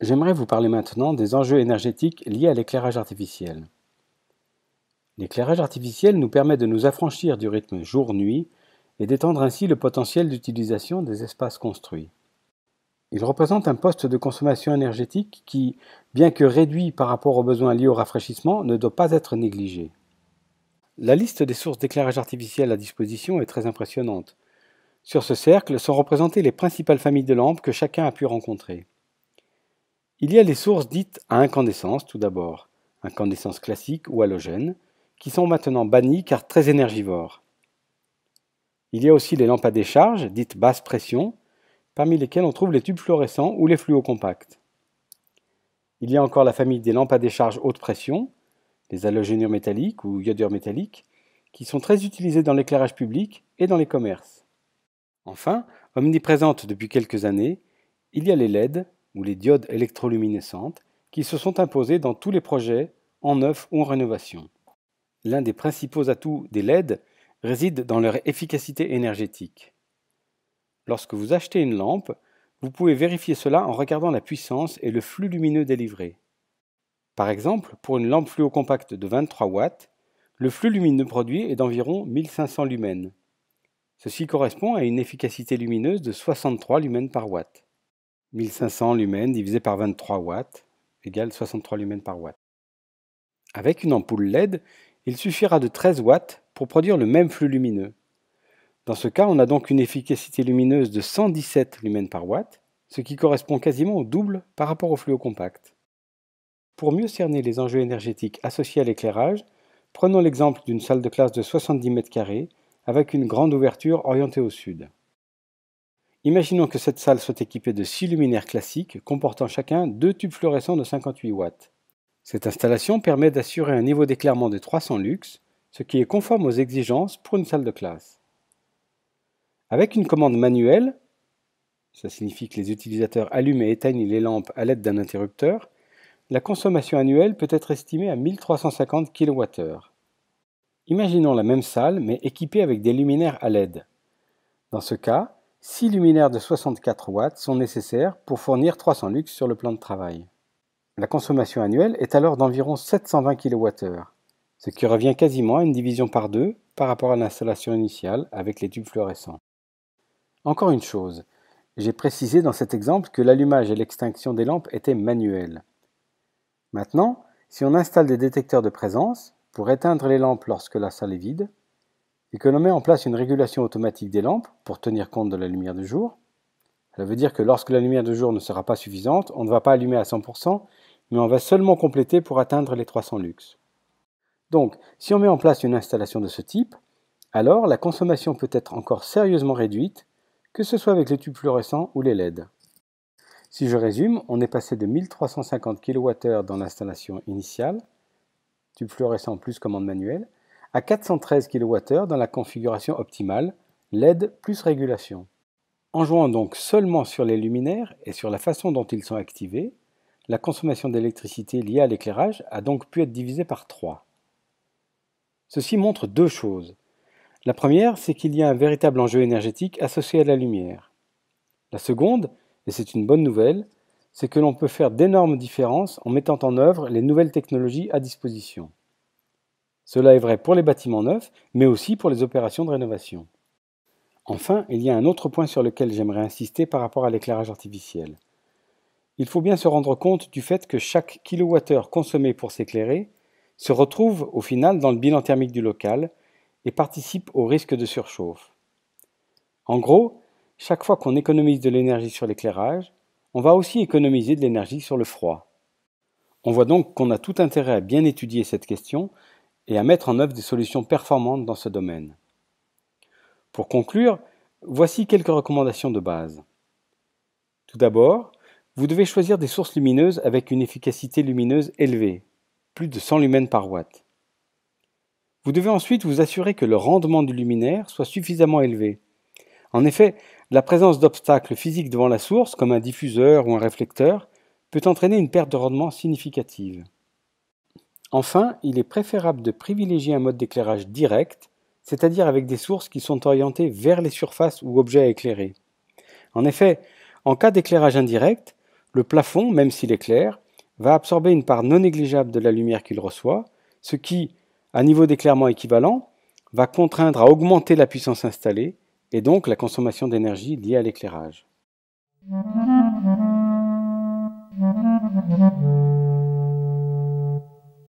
J'aimerais vous parler maintenant des enjeux énergétiques liés à l'éclairage artificiel. L'éclairage artificiel nous permet de nous affranchir du rythme jour-nuit et d'étendre ainsi le potentiel d'utilisation des espaces construits. Il représente un poste de consommation énergétique qui, bien que réduit par rapport aux besoins liés au rafraîchissement, ne doit pas être négligé. La liste des sources d'éclairage artificiel à disposition est très impressionnante. Sur ce cercle sont représentées les principales familles de lampes que chacun a pu rencontrer. Il y a les sources dites à incandescence tout d'abord, incandescence classique ou halogène, qui sont maintenant bannies car très énergivores. Il y a aussi les lampes à décharge, dites basse pression, parmi lesquelles on trouve les tubes fluorescents ou les fluocompacts. Il y a encore la famille des lampes à décharge haute pression, les halogénures métalliques ou iodures métalliques, qui sont très utilisées dans l'éclairage public et dans les commerces. Enfin, omniprésentes depuis quelques années, il y a les LED, ou les diodes électroluminescentes, qui se sont imposées dans tous les projets, en neuf ou en rénovation. L'un des principaux atouts des LED réside dans leur efficacité énergétique. Lorsque vous achetez une lampe, vous pouvez vérifier cela en regardant la puissance et le flux lumineux délivré. Par exemple, pour une lampe fluocompacte de 23 watts, le flux lumineux produit est d'environ 1500 lumens. Ceci correspond à une efficacité lumineuse de 63 lumens par watt. 1500 lumens divisé par 23 watts égale 63 lumens par watt. Avec une ampoule LED, il suffira de 13 watts pour produire le même flux lumineux. Dans ce cas, on a donc une efficacité lumineuse de 117 lumens par watt, ce qui correspond quasiment au double par rapport au fluocompact. Pour mieux cerner les enjeux énergétiques associés à l'éclairage, prenons l'exemple d'une salle de classe de 70 m² avec une grande ouverture orientée au sud. Imaginons que cette salle soit équipée de 6 luminaires classiques comportant chacun 2 tubes fluorescents de 58 watts. Cette installation permet d'assurer un niveau d'éclairement de 300 lux, ce qui est conforme aux exigences pour une salle de classe. Avec une commande manuelle, ça signifie que les utilisateurs allument et éteignent les lampes à l'aide d'un interrupteur, la consommation annuelle peut être estimée à 1350 kWh. Imaginons la même salle mais équipée avec des luminaires à LED. Dans ce cas, 6 luminaires de 64 watts sont nécessaires pour fournir 300 lux sur le plan de travail. La consommation annuelle est alors d'environ 720 kWh, ce qui revient quasiment à une division par deux par rapport à l'installation initiale avec les tubes fluorescents. Encore une chose, j'ai précisé dans cet exemple que l'allumage et l'extinction des lampes étaient manuels. Maintenant, si on installe des détecteurs de présence pour éteindre les lampes lorsque la salle est vide, et que l'on met en place une régulation automatique des lampes pour tenir compte de la lumière du jour, cela veut dire que lorsque la lumière du jour ne sera pas suffisante, on ne va pas allumer à 100%, mais on va seulement compléter pour atteindre les 300 lux. Donc, si on met en place une installation de ce type, alors la consommation peut être encore sérieusement réduite, que ce soit avec les tubes fluorescents ou les LED. Si je résume, on est passé de 1350 kWh dans l'installation initiale, tube fluorescent plus commande manuelle, à 413 kWh dans la configuration optimale, LED plus régulation. En jouant donc seulement sur les luminaires et sur la façon dont ils sont activés, la consommation d'électricité liée à l'éclairage a donc pu être divisée par 3. Ceci montre deux choses. La première, c'est qu'il y a un véritable enjeu énergétique associé à la lumière. La seconde, et c'est une bonne nouvelle, c'est que l'on peut faire d'énormes différences en mettant en œuvre les nouvelles technologies à disposition. Cela est vrai pour les bâtiments neufs, mais aussi pour les opérations de rénovation. Enfin, il y a un autre point sur lequel j'aimerais insister par rapport à l'éclairage artificiel. Il faut bien se rendre compte du fait que chaque kilowattheure consommé pour s'éclairer se retrouve au final dans le bilan thermique du local et participe au risque de surchauffe. En gros, chaque fois qu'on économise de l'énergie sur l'éclairage, on va aussi économiser de l'énergie sur le froid. On voit donc qu'on a tout intérêt à bien étudier cette question et à mettre en œuvre des solutions performantes dans ce domaine. Pour conclure, voici quelques recommandations de base. Tout d'abord, vous devez choisir des sources lumineuses avec une efficacité lumineuse élevée, plus de 100 lumens par watt. Vous devez ensuite vous assurer que le rendement du luminaire soit suffisamment élevé. En effet, la présence d'obstacles physiques devant la source, comme un diffuseur ou un réflecteur, peut entraîner une perte de rendement significative. Enfin, il est préférable de privilégier un mode d'éclairage direct, c'est-à-dire avec des sources qui sont orientées vers les surfaces ou objets à éclairer. En effet, en cas d'éclairage indirect, Le plafond, même s'il est clair, va absorber une part non négligeable de la lumière qu'il reçoit, ce qui, à niveau d'éclairement équivalent, va contraindre à augmenter la puissance installée et donc la consommation d'énergie liée à l'éclairage.